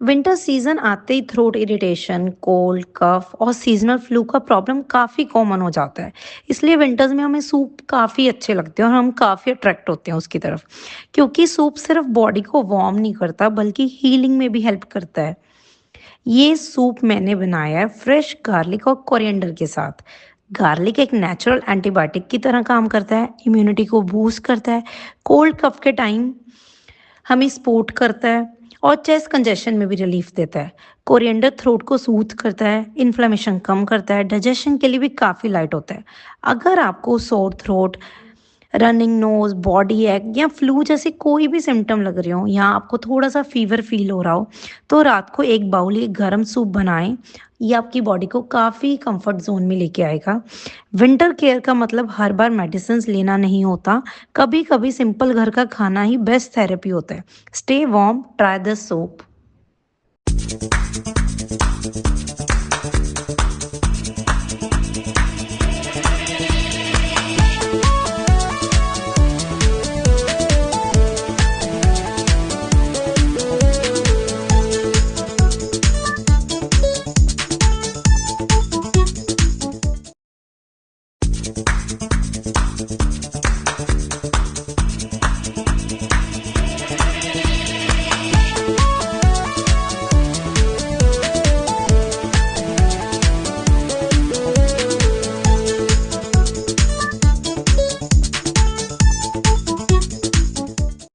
Winter season आते ही throat irritation, cold, कफ और seasonal flu का प्रॉब्लम काफ़ी कॉमन हो जाता है। इसलिए विंटर्स में हमें सूप काफ़ी अच्छे लगते हैं और हम काफ़ी अट्रैक्ट होते हैं उसकी तरफ। क्योंकि सूप सिर्फ बॉडी को वार्म नहीं करता बल्कि हीलिंग में भी हेल्प करता है। ये सूप मैंने बनाया है फ्रेश गार्लिक और कोरिएंडर के साथ। गार्लिक एक नेचुरल एंटीबायोटिक की तरह काम करता है, इम्यूनिटी को बूस्ट करता है, कोल्ड कफ के टाइम हमें सपोर्ट करता है और चेस्ट कंजेशन में भी रिलीफ देता है। कोरिएंडर थ्रोट को सूथ करता है, इन्फ्लेमेशन कम करता है, डाइजेशन के लिए भी काफ़ी लाइट होता है। अगर आपको sore throat, running nose, body एक या फ्लू जैसे कोई भी सिम्टम लग रहे हो या आपको थोड़ा सा फीवर फील हो रहा हो, तो रात को एक बाउल ये गर्म सूप बनाएं। ये आपकी बॉडी को काफ़ी कंफर्ट जोन में लेके आएगा। विंटर केयर का मतलब हर बार मेडिसिन लेना नहीं होता। कभी कभी सिंपल घर का खाना ही बेस्ट थेरेपी होता है। Stay warm, try this soup.